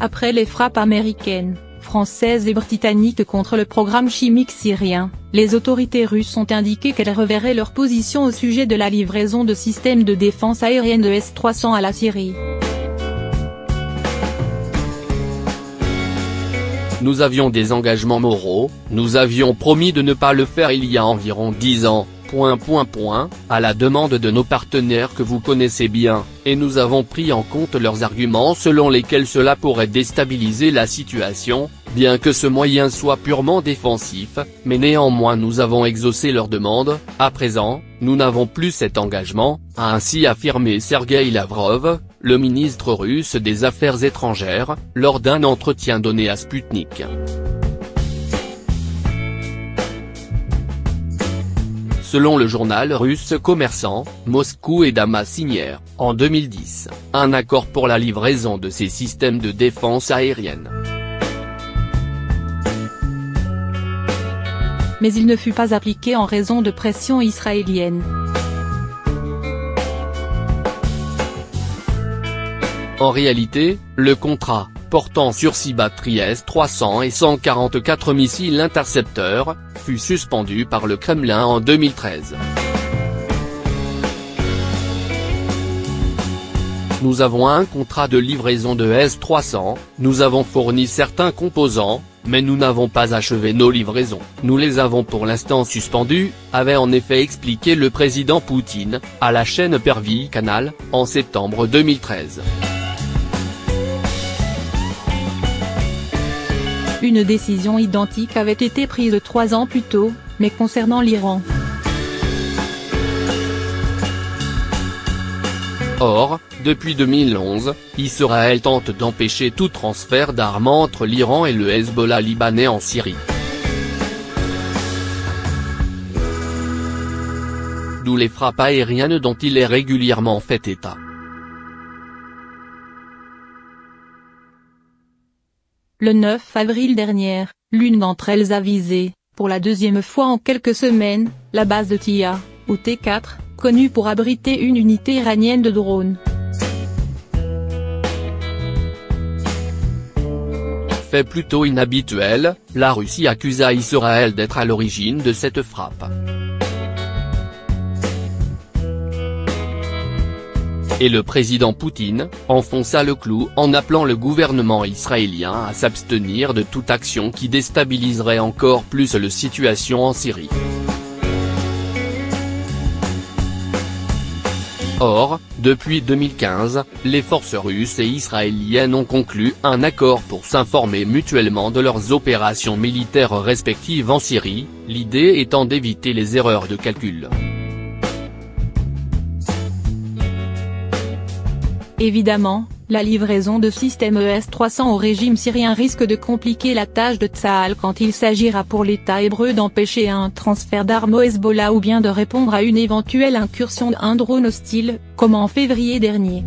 Après les frappes américaines, françaises et britanniques contre le programme chimique syrien, les autorités russes ont indiqué qu'elles reverraient leur position au sujet de la livraison de systèmes de défense aérienne de S-300 à la Syrie. Nous avions des engagements moraux, nous avions promis de ne pas le faire il y a environ 10 ans, à la demande de nos partenaires que vous connaissez bien, et nous avons pris en compte leurs arguments selon lesquels cela pourrait déstabiliser la situation, bien que ce moyen soit purement défensif, mais néanmoins nous avons exaucé leurs demandes. À présent, nous n'avons plus cet engagement, a ainsi affirmé Sergueï Lavrov, le ministre russe des Affaires étrangères, lors d'un entretien donné à Sputnik. Selon le journal russe Commerçant, Moscou et Damas signèrent, en 2010, un accord pour la livraison de ces systèmes de défense aérienne. Mais il ne fut pas appliqué en raison de pression israélienne. En réalité, le contrat, portant sur 6 batteries S-300 et 144 missiles intercepteurs, fut suspendu par le Kremlin en 2013. Nous avons un contrat de livraison de S-300, nous avons fourni certains composants, mais nous n'avons pas achevé nos livraisons. Nous les avons pour l'instant suspendus, avait en effet expliqué le président Poutine, à la chaîne Pervy Canal, en septembre 2013. Une décision identique avait été prise 3 ans plus tôt, mais concernant l'Iran. Or, depuis 2011, Israël tente d'empêcher tout transfert d'armes entre l'Iran et le Hezbollah libanais en Syrie. D'où les frappes aériennes dont il est régulièrement fait état. Le 9 avril dernier, l'une d'entre elles a visé, pour la deuxième fois en quelques semaines, la base de Tia, ou T4, connue pour abriter une unité iranienne de drones. Fait plutôt inhabituel, la Russie accusa Israël d'être à l'origine de cette frappe. Et le président Poutine enfonça le clou en appelant le gouvernement israélien à s'abstenir de toute action qui déstabiliserait encore plus la situation en Syrie. Or, depuis 2015, les forces russes et israéliennes ont conclu un accord pour s'informer mutuellement de leurs opérations militaires respectives en Syrie, l'idée étant d'éviter les erreurs de calcul. Évidemment, la livraison de systèmes S-300 au régime syrien risque de compliquer la tâche de Tsahal quand il s'agira pour l'État hébreu d'empêcher un transfert d'armes au Hezbollah ou bien de répondre à une éventuelle incursion d'un drone hostile, comme en février dernier.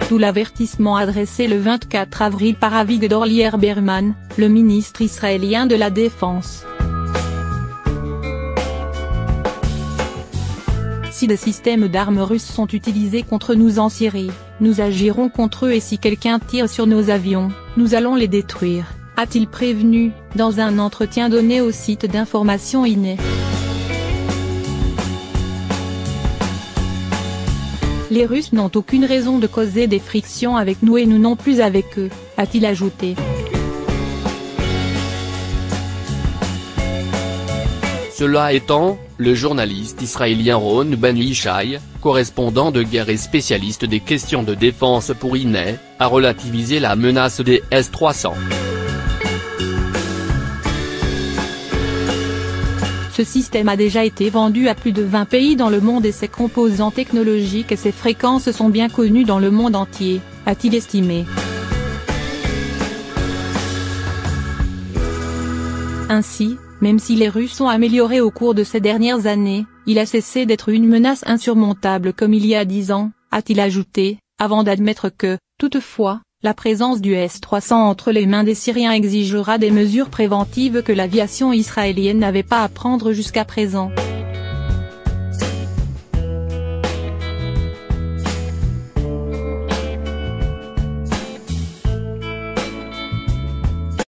D'où l'avertissement adressé le 24 avril par Avigdor Lieberman, le ministre israélien de la Défense. Si des systèmes d'armes russes sont utilisés contre nous en Syrie, nous agirons contre eux et si quelqu'un tire sur nos avions, nous allons les détruire, a-t-il prévenu, dans un entretien donné au site d'information INE. Les Russes n'ont aucune raison de causer des frictions avec nous et nous non plus avec eux, a-t-il ajouté. Cela étant, le journaliste israélien Ron Ben Yishai, correspondant de guerre et spécialiste des questions de défense pour INE, a relativisé la menace des S-300. Ce système a déjà été vendu à plus de 20 pays dans le monde et ses composants technologiques et ses fréquences sont bien connues dans le monde entier, a-t-il estimé. Ainsi, même si les Russes ont amélioré au cours de ces dernières années, il a cessé d'être une menace insurmontable comme il y a 10 ans, a-t-il ajouté, avant d'admettre que, toutefois, la présence du S-300 entre les mains des Syriens exigera des mesures préventives que l'aviation israélienne n'avait pas à prendre jusqu'à présent.